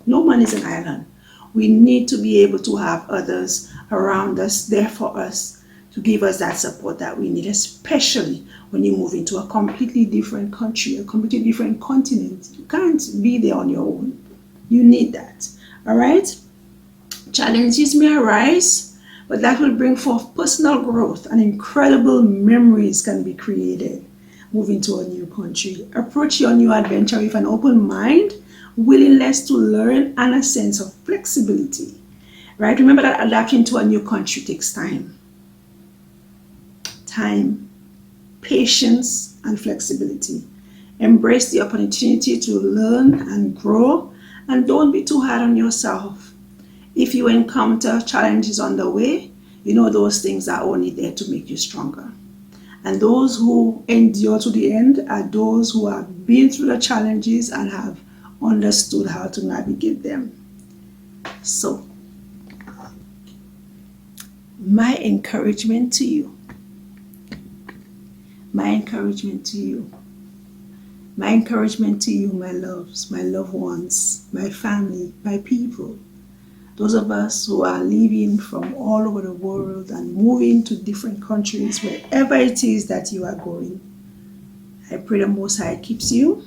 No man is an island. We need to be able to have others around us, there for us, to give us that support that we need, especially when you move into a completely different country, a completely different continent. You can't be there on your own. You need that. All right? Challenges may arise, but that will bring forth personal growth and incredible memories can be created moving to a new country. Approach your new adventure with an open mind, willingness to learn, and a sense of flexibility. Right? Remember that adapting to a new country takes time. Time, patience, and flexibility. Embrace the opportunity to learn and grow, and don't be too hard on yourself. If you encounter challenges on the way, you know those things are only there to make you stronger. And those who endure to the end are those who have been through the challenges and have understood how to navigate them. So, my encouragement to you, my loves, my loved ones, my family, my people, those of us who are living from all over the world and moving to different countries, wherever it is that you are going, I pray the Most High keeps you.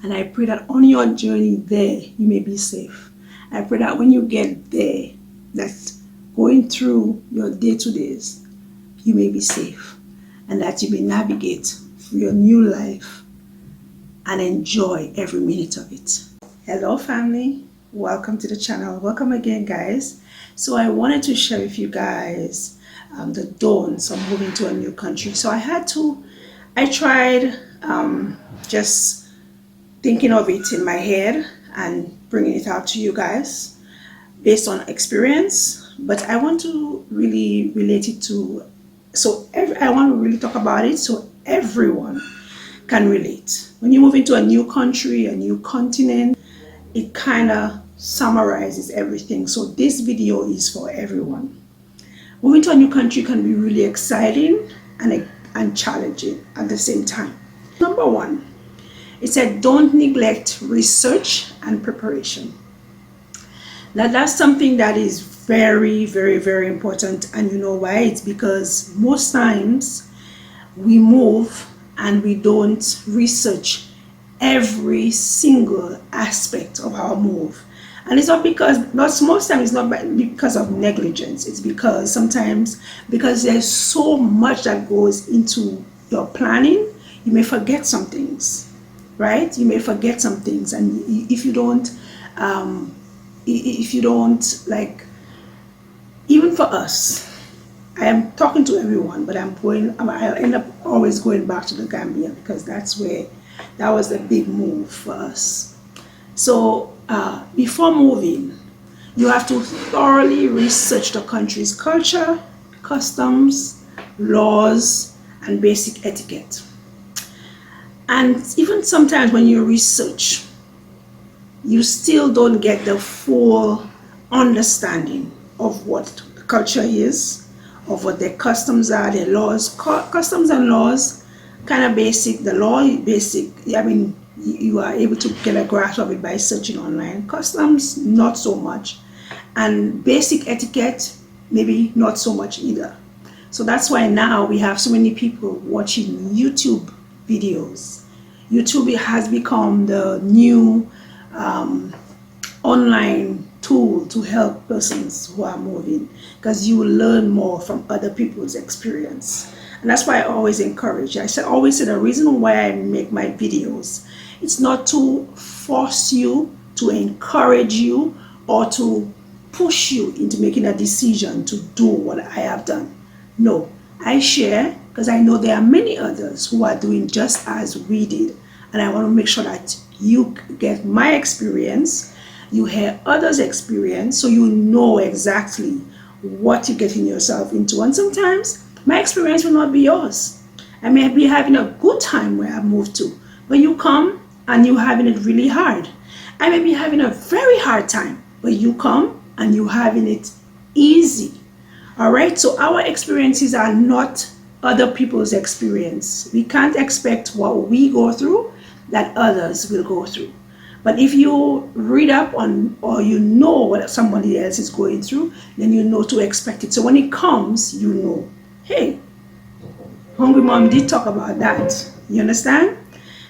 And I pray that on your journey there, you may be safe. I pray that when you get there, that going through your day-to-days, you may be safe. And that you may navigate through your new life and enjoy every minute of it. Hello, family. Welcome to the channel. Welcome again, guys. So I wanted to share with you guys the dawns of moving to a new country. So I tried just thinking of it in my head and bringing it out to you guys based on experience. But I want to really relate it to, I want to really talk about it so everyone can relate. When you move into a new country, a new continent, it kind of summarizes everything. So this video is for everyone. Moving to a new country can be really exciting and challenging at the same time. Number one, it said don't neglect research and preparation. Now that's something that is very, very, very important. And you know why? It's because most times we move and we don't research every single aspect of our move. And it's not most times it's not because of negligence. It's because sometimes, because there's so much that goes into your planning, you may forget some things, right? You may forget some things. And if you don't, like, even for us, I am talking to everyone, but I'll end up always going back to the Gambia because that was the big move for us. So before moving, you have to thoroughly research the country's culture, customs, laws, and basic etiquette. And even sometimes when you research, you still don't get the full understanding of what the culture is, of what their customs are, their laws. Customs and laws, kind of basic. The law is basic. I mean, you are able to get a grasp of it by searching online. Customs, not so much. And basic etiquette, maybe not so much either. So that's why now we have so many people watching YouTube videos. YouTube has become the new online tool to help persons who are moving, because you will learn more from other people's experience. And that's why I always encourage. Always say the reason why I make my videos, it's not to force you, to encourage you, or to push you into making a decision to do what I have done. No, I share because I know there are many others who are doing just as we did. And I want to make sure that you get my experience, you hear others' experience, so you know exactly what you're getting yourself into. And sometimes my experience will not be yours. I may be having a good time where I moved to, but you come and you're having it really hard. I may be having a very hard time, but you come and you're having it easy. All right, so our experiences are not other people's experience. We can't expect what we go through that others will go through. But if you read up on, or you know what somebody else is going through, then you know to expect it. So when it comes, you know, hey, Hungry Mom did talk about that. You understand?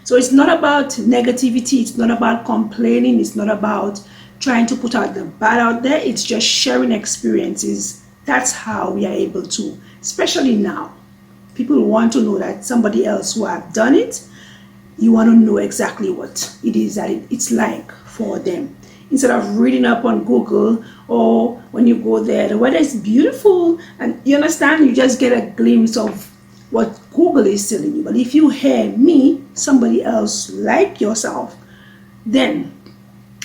So it's not about negativity. It's not about complaining. It's not about trying to put out the bad out there. It's just sharing experiences. That's how we are able to, especially now. People want to know that somebody else who have done it, you want to know exactly what it is that it's like for them. Instead of reading up on Google, or when you go there, the weather is beautiful, and you understand, you just get a glimpse of what Google is telling you. But if you hear me, somebody else like yourself, then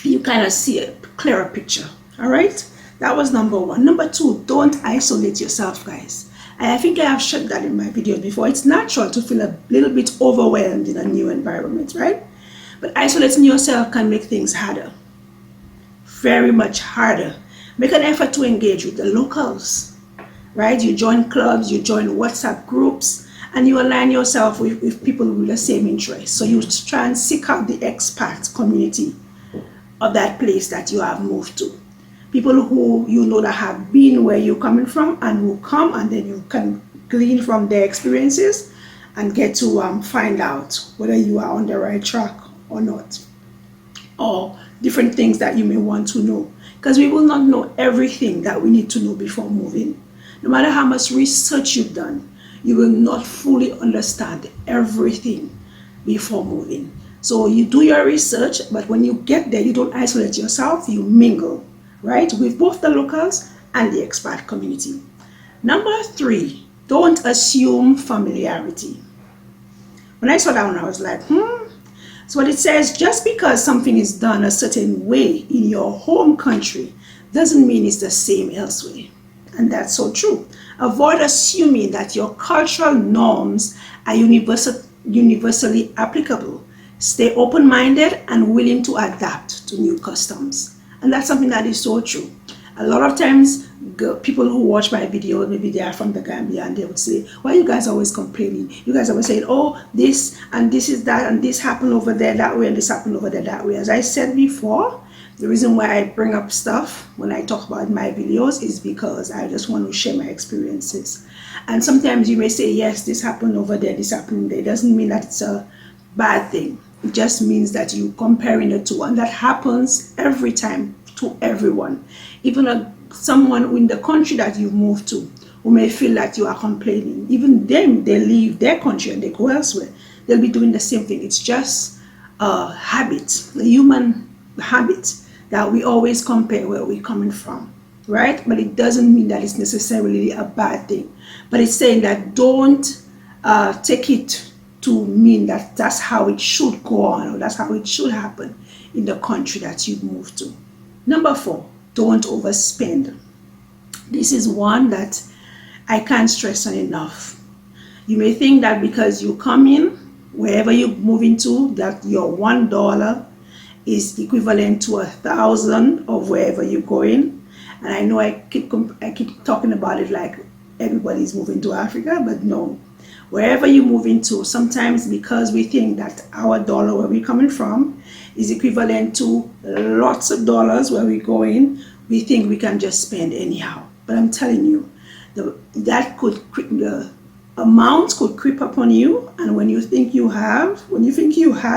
you kind of see a clearer picture. All right, that was number one. Number two, don't isolate yourself, guys. I think I have shared that in my video before. It's natural to feel a little bit overwhelmed in a new environment, right? But isolating yourself can make things harder, very much harder. Make an effort to engage with the locals, right? You join clubs, you join WhatsApp groups, and you align yourself with people with the same interests. So you try and seek out the expat community of that place that you have moved to. People who you know that have been where you're coming from and who come, and then you can glean from their experiences and get to find out whether you are on the right track or not, or different things that you may want to know, because we will not know everything that we need to know before moving. No matter how much research you've done, you will not fully understand everything before moving. So you do your research, but when you get there, you don't isolate yourself, you mingle, right, with both the locals and the expat community. Number three, don't assume familiarity. When I saw that one, I was like, So what it says, just because something is done a certain way in your home country doesn't mean it's the same elsewhere. And that's so true. Avoid assuming that your cultural norms are universally applicable. Stay open-minded and willing to adapt to new customs. And that's something that is so true. A lot of times, people who watch my video, maybe they are from the Gambia, and they would say, why are you guys always complaining? You guys always saying, oh, this and this is that, and this happened over there that way, and this happened over there that way. As I said before, the reason why I bring up stuff when I talk about my videos is because I just want to share my experiences. And sometimes you may say, yes, this happened over there, this happened there. It doesn't mean that it's a bad thing. It just means that you're comparing the two, and that happens every time to everyone. Even someone in the country that you moved to who may feel that you are complaining, even them, they leave their country and they go elsewhere, they'll be doing the same thing. It's just a habit, a human habit, that we always compare where we're coming from, right? But it doesn't mean that it's necessarily a bad thing. But it's saying that don't take it to mean that that's how it should go on, or that's how it should happen in the country that you've moved to. Number four, don't overspend. This is one that I can't stress on enough. You may think that because you come in, wherever you move into, that your $1 is equivalent to 1,000 of wherever you're going. And I know I keep talking about it like everybody's moving to Africa, but no. Wherever you move into, sometimes because we think that our dollar where we're coming from is equivalent to lots of dollars where we're going, we think we can just spend anyhow. But I'm telling you, the amount could creep upon you, and when you think you have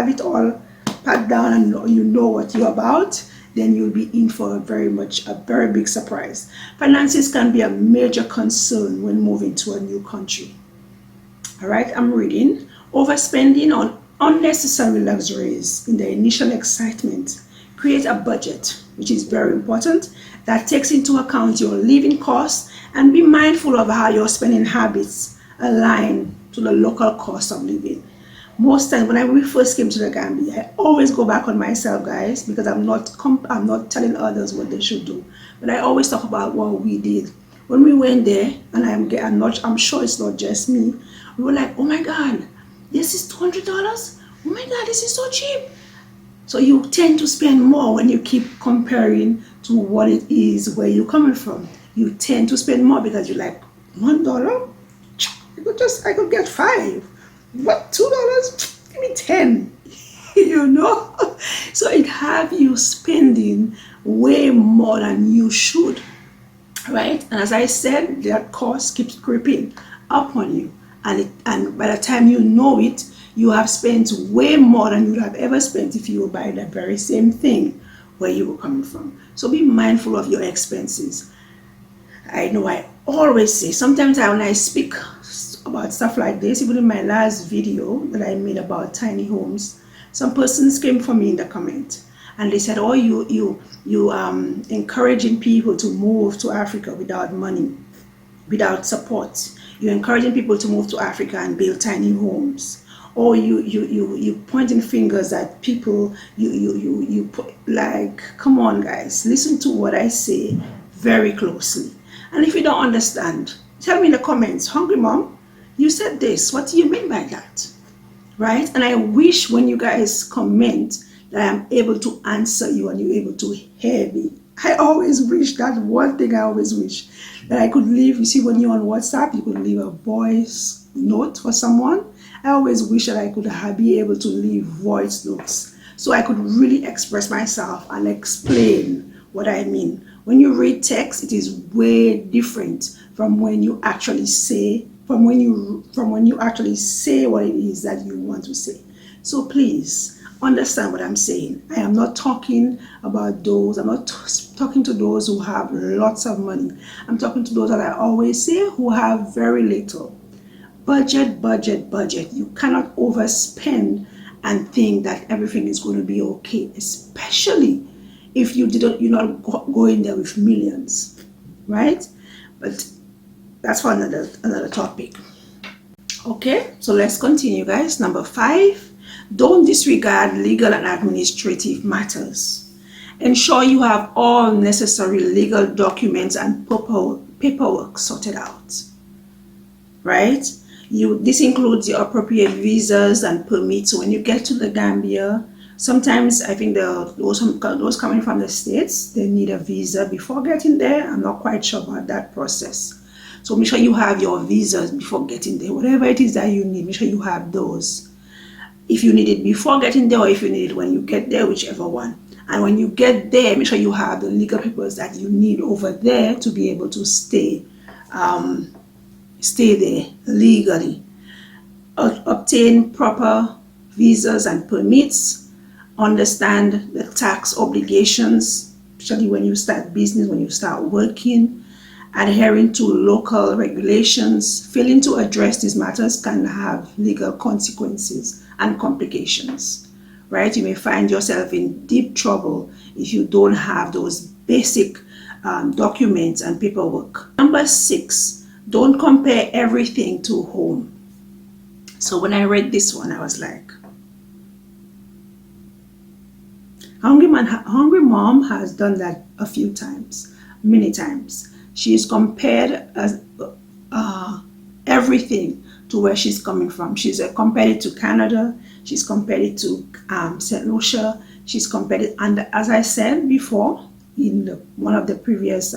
it all packed down and you know what you're about, then you'll be in for a very big surprise. Finances can be a major concern when moving to a new country. All right, I'm reading. Overspending on unnecessary luxuries in the initial excitement. Create a budget, which is very important, that takes into account your living costs, and be mindful of how your spending habits align to the local cost of living. Most times when we first came to the Gambia, I always go back on myself, guys, because I'm not telling others what they should do, but I always talk about what we did when we went there. And I'm sure it's not just me. We were like, oh my God, this is $200. Oh my God, this is so cheap. So you tend to spend more when you keep comparing to what it is where you're coming from. You tend to spend more because you're like, $1? I could get 5. What, $2? Give me 10. you know. So it have you spending way more than you should, right? And as I said, that cost keeps creeping up on you, and by the time you know it, you have spent way more than you would have ever spent if you were buying the very same thing where you were coming from. So be mindful of your expenses. I know I always say, sometimes when I speak about stuff like this, even in my last video that I made about tiny homes, some persons came for me in the comment and they said, oh, you encouraging people to move to Africa without money, without support. You're encouraging people to move to Africa and build tiny homes. Or you pointing fingers at people. You put, like, come on guys, listen to what I say very closely. And if you don't understand, tell me in the comments, Hungry Mom, you said this, what do you mean by that? Right? And I wish when you guys comment that I'm able to answer you and you're able to hear me. I always wish, that one thing I always wish, that I could leave, you see when you're on WhatsApp, you could leave a voice note for someone. I always wish that I could be able to leave voice notes so I could really express myself and explain what I mean. When you read text, it is way different from when you actually say, from when you actually say what it is that you want to say. So please understand what I'm saying. I am not talking about those, I'm not talking to those who have lots of money. I'm talking to those that I always say who have very little. Budget, budget, budget. You cannot overspend and think that everything is going to be okay, especially if you're not going there with millions, right? But that's for another topic. Okay, so let's continue, guys. Number 5, don't disregard legal and administrative matters. Ensure you have all necessary legal documents and paperwork sorted out, right? This includes the appropriate visas and permits. So when you get to the Gambia, sometimes I think those coming from the States, they need a visa before getting there. I'm not quite sure about that process. So make sure you have your visas before getting there. Whatever it is that you need, make sure you have those. If you need it before getting there or if you need it when you get there, whichever one. And when you get there, make sure you have the legal papers that you need over there to be able to stay there legally. Obtain proper visas and permits. Understand the tax obligations, especially when you start business, when you start working. Adhering to local regulations. Failing to address these matters can have legal consequences and complications, right? You may find yourself in deep trouble if you don't have those basic documents and paperwork. Number 6, don't compare everything to home. So when I read this one, I was like, Hungry Mom has done that a few times, many times. She's compared everything to where she's coming from. She's compared it to Canada. She's compared it to St. Lucia. She's compared it, and as I said before in one of the previous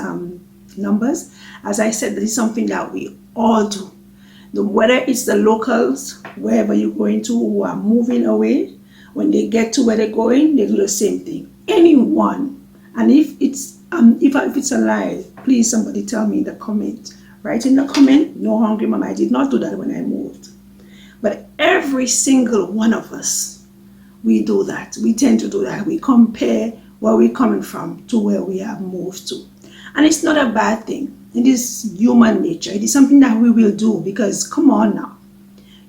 numbers, as I said, this is something that we all do. Whether it's the locals, wherever you're going to, who are moving away, when they get to where they're going, they do the same thing. Anyone, and if it's a lie, please somebody tell me in the comment. Write in the comment, no, Hungry Mom, I did not do that when I moved. But every single one of us, we do that. We tend to do that. We compare where we're coming from to where we have moved to. And it's not a bad thing. It is human nature. It is something that we will do because, come on now,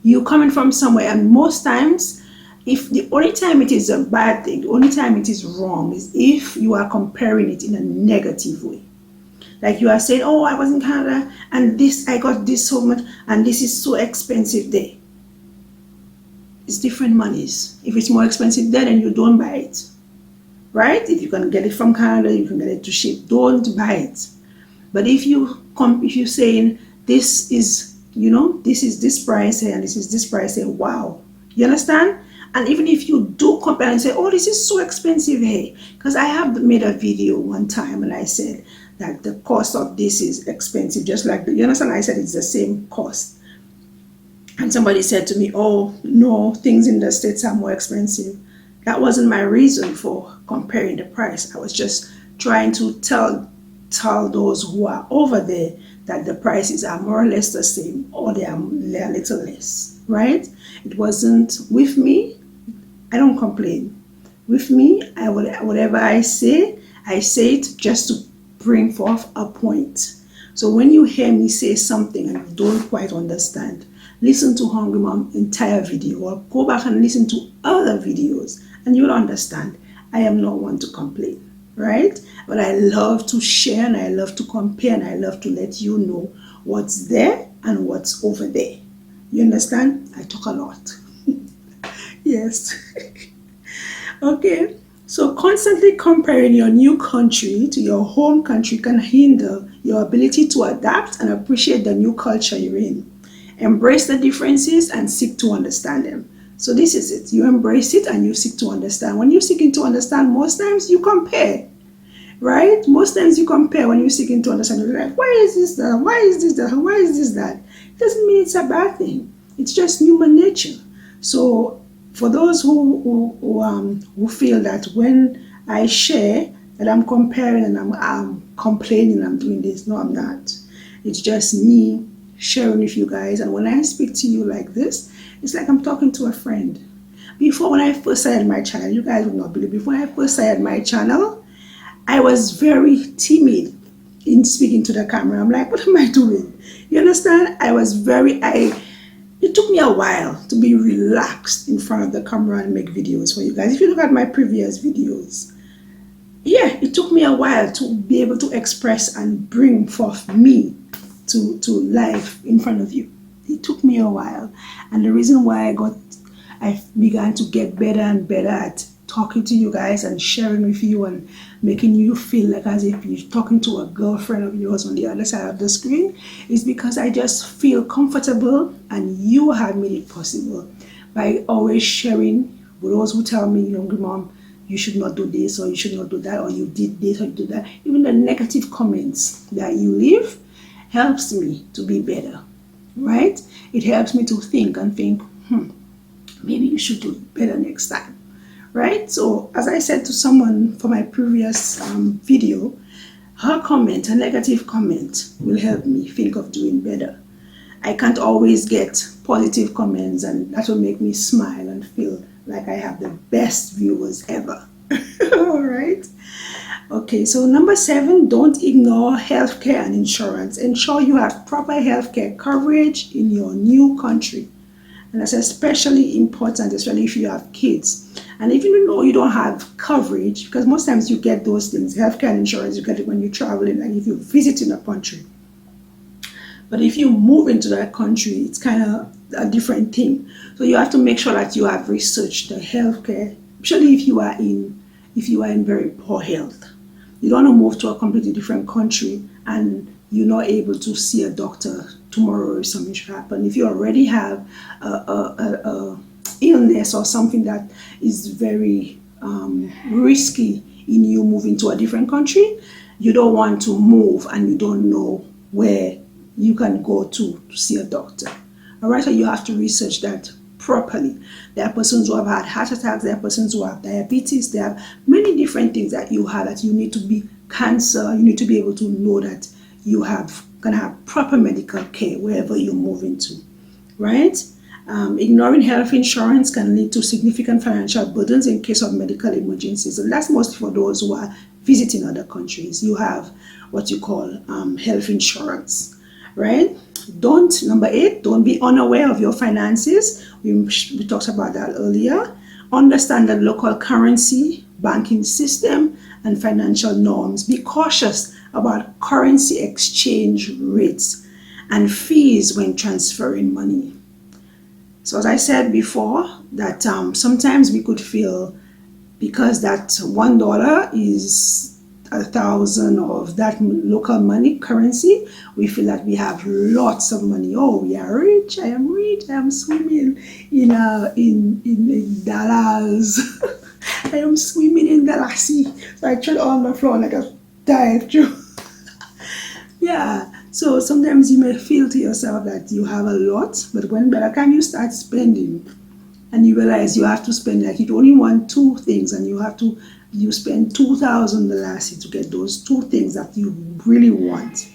you're coming from somewhere, and most times, if the only time it is a bad thing, the only time it is wrong is if you are comparing it in a negative way. Like you are saying, oh, I was in Canada and I got this so much and this is so expensive there. It's different monies. If it's more expensive there, then you don't buy it. Right? If you can get it from Canada, you can get it to ship, don't buy it. But if you're saying this is, this is this price here and this is this price here, wow. You understand? And even if you do compare and say, oh, this is so expensive here, because I have made a video one time and I said that the cost of this is expensive, just like, you understand? I said it's the same cost. And somebody said to me, oh, no, things in the States are more expensive. That wasn't my reason for comparing the price. I was just trying to tell those who are over there that the prices are more or less the same, or they are a little less, right? It wasn't with me. I don't complain. With me, whatever I say it just to bring forth a point. So when you hear me say something and you don't quite understand, listen to Hungry Mom entire video, or go back and listen to other videos, and you'll understand. I am not one to complain, right? But I love to share, and I love to compare, and I love to let you know what's there and what's over there. You understand? I talk a lot. Yes. Okay. So constantly comparing your new country to your home country can hinder your ability to adapt and appreciate the new culture you're in. Embrace the differences and seek to understand them. So this is it. You embrace it and you seek to understand. When you're seeking to understand, most times you compare, right? Most times you compare when you're seeking to understand. You're like, why is this that? Why is this that? Why is this that? It doesn't mean it's a bad thing. It's just human nature. So for those who feel that when I share that I'm comparing and I'm complaining, I'm doing this, no, I'm not. It's just me sharing with you guys. And when I speak to you like this, it's like I'm talking to a friend. Before, when I first started my channel, you guys would not believe, before I first started my channel, I was very timid in speaking to the camera. I'm like, what am I doing? You understand? It took me a while to be relaxed in front of the camera and make videos for you guys. If you look at my previous videos, yeah, it took me a while to be able to express and bring forth me to life in front of you. It took me a while. And the reason why I began to get better and better at talking to you guys and sharing with you and making you feel like as if you're talking to a girlfriend of yours on the other side of the screen is because I just feel comfortable, and you have made it possible by always sharing with those who tell me, Hungry Mom, you should not do this, or you should not do that, or you did this or you did that. Even the negative comments that you leave helps me to be better, right? It helps me to think, maybe you should do better next time, right? So as I said to someone for my previous video, her comment, a negative comment, will help me think of doing better. I can't always get positive comments, and that will make me smile and feel like I have the best viewers ever. All right. Okay, so number 7, don't ignore healthcare and insurance. Ensure you have proper healthcare coverage in your new country. And that's especially important, especially if you have kids. And if you know you don't have coverage, because most times you get those things, healthcare and insurance, you get it when you're traveling, like if you're visiting a country. But if you move into that country, it's kind of a different thing. So you have to make sure that you have researched the healthcare, especially if you are in very poor health. You don't want to move to a completely different country and you're not able to see a doctor tomorrow if something should happen. If you already have a illness or something that is very risky in you moving to a different country, you don't want to move and you don't know where you can go to see a doctor. All right, so you have to research that properly. There are persons who have had heart attacks, there are persons who have diabetes, there are many different things that you have that you need to be cancer. You need to be able to know that you can have proper medical care wherever you move into, right? Ignoring health insurance can lead to significant financial burdens in case of medical emergencies. And that's mostly for those who are visiting other countries. You have what you call health insurance, right? Number 8, don't be unaware of your finances. We talked about that earlier. Understand the local currency, banking system, and financial norms. Be cautious about currency exchange rates and fees when transferring money. So as I said before, that sometimes we could feel because that $1 is 1,000 of that local money currency, we feel that we have lots of money. Oh, we are rich. I am rich. I am swimming in dollars. I am swimming in the sea. So I tried on the floor like a dive through. Yeah. So sometimes you may feel to yourself that you have a lot, but by the time you start spending, and you realize you have to spend, like, you only want two things, and you spend $2,000 to get those two things that you really want.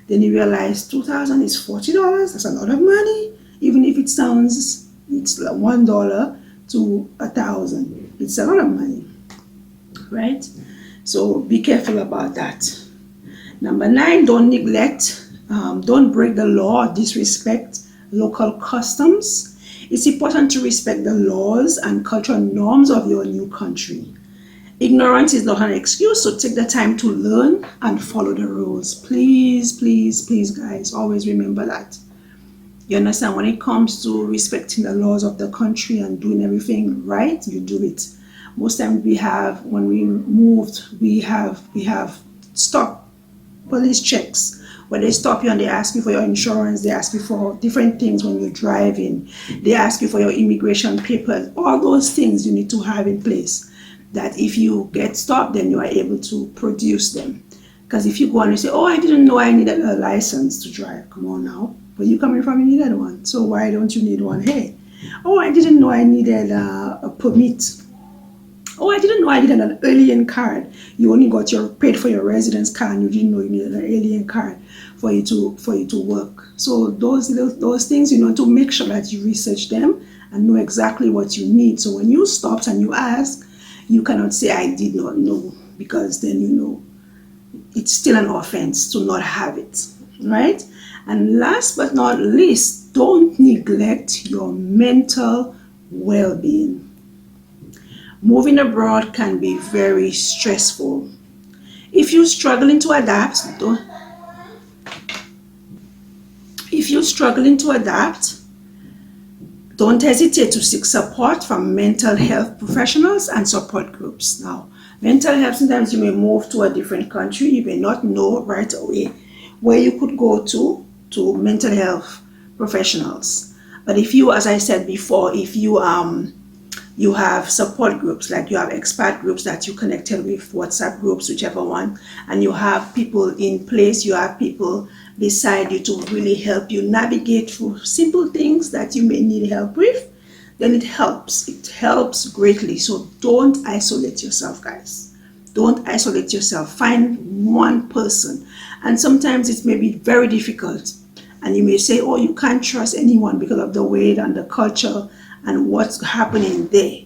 Then you realize 2,000 is $40. That's a lot of money, even if it sounds it's like $1 to 1,000. It's a lot of money, right? So be careful about that. Number 9, don't neglect, don't break the law or disrespect local customs. It's important to respect the laws and cultural norms of your new country. Ignorance is not an excuse, so take the time to learn and follow the rules. Please, please, please, guys, always remember that. You understand? When it comes to respecting the laws of the country and doing everything right, you do it. Most times when we moved, we have stop police checks where they stop you and they ask you for your insurance, they ask you for different things when you're driving, they ask you for your immigration papers. All those things you need to have in place, that if you get stopped, then you are able to produce them. Because if you go and you say, oh, I didn't know I needed a license to drive, come on now, where you coming from, you needed one, so why don't you need one here? Oh, I didn't know I needed a permit. Oh, I didn't know I needed an alien card. You only got paid for your residence card, and you didn't know you needed an alien card for you to work. So those things, to make sure that you research them and know exactly what you need. So when you stop and you ask, you cannot say I did not know, because then it's still an offense to not have it, right? And last but not least, don't neglect your mental well-being. Moving abroad can be very stressful. If you're struggling to adapt, don't hesitate to seek support from mental health professionals and support groups. Now, mental health, sometimes you may move to a different country, you may not know right away where you could go to mental health professionals. But if you, as I said before, if you have support groups, like you have expat groups that you connected with, WhatsApp groups, whichever one, and you have people in place, you have people beside you to really help you navigate through simple things that you may need help with, then it helps greatly. So don't isolate yourself, guys. Don't isolate yourself. Find one person. And sometimes it may be very difficult, and you may say, oh, you can't trust anyone because of the way and the culture and what's happening there,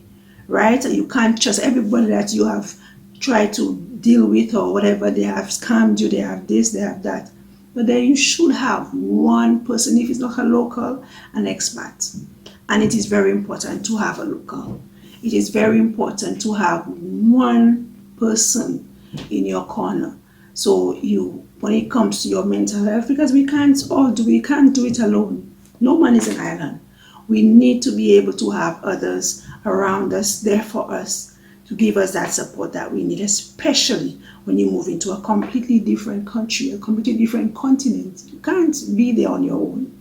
right? You can't trust everybody that you have tried to deal with or whatever. They have scammed you, they have this, they have that. But then you should have one person, if it's not a local, an expat. And it is very important to have a local. It is very important to have one person in your corner. So when it comes to your mental health, because we can't do it alone. No one is an island. We need to be able to have others around us, there for us, to give us that support that we need, especially when you move into a completely different country, a completely different continent. You can't be there on your own.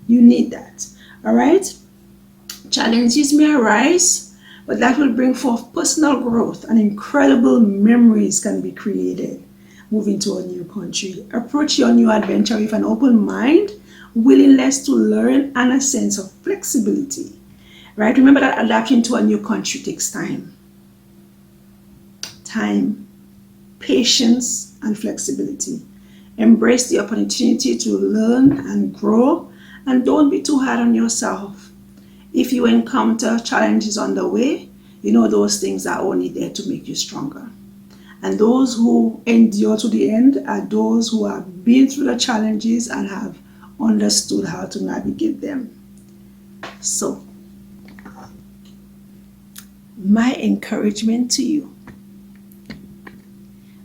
You need that. All right? Challenges may arise, but that will bring forth personal growth, and incredible memories can be created moving to a new country. Approach your new adventure with an open mind, willingness to learn, and a sense of flexibility, right? Remember that adapting to a new country takes time, patience, and flexibility. Embrace the opportunity to learn and grow, and don't be too hard on yourself. If you encounter challenges on the way, those things are only there to make you stronger. And those who endure to the end are those who have been through the challenges and have understood how to navigate them. So, my encouragement to you,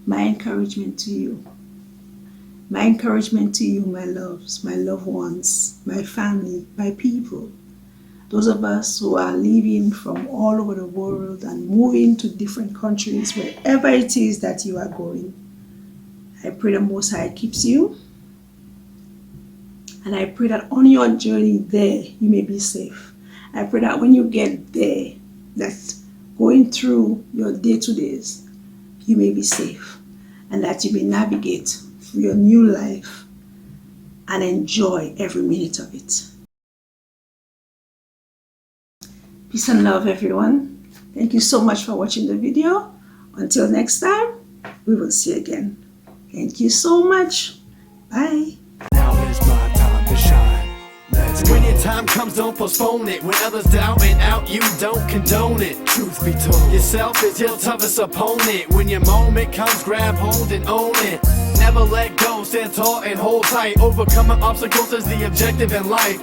my loves, my loved ones, my family, my people, those of us who are living from all over the world and moving to different countries, wherever it is that you are going, I pray the Most High keeps you. And I pray that on your journey there, you may be safe. I pray that when you get there, that going through your day-to-days, you may be safe. And that you may navigate through your new life and enjoy every minute of it. Peace and love, everyone. Thank you so much for watching the video. Until next time, we will see you again. Thank you so much. Bye. Now is my time to shine. When your time comes, don't postpone it. When others down and out, you don't condone it. Truth be told, yourself is your toughest opponent. When your moment comes, grab hold and own it. Never let go, stand tall and hold tight. Overcoming obstacles is the objective in life.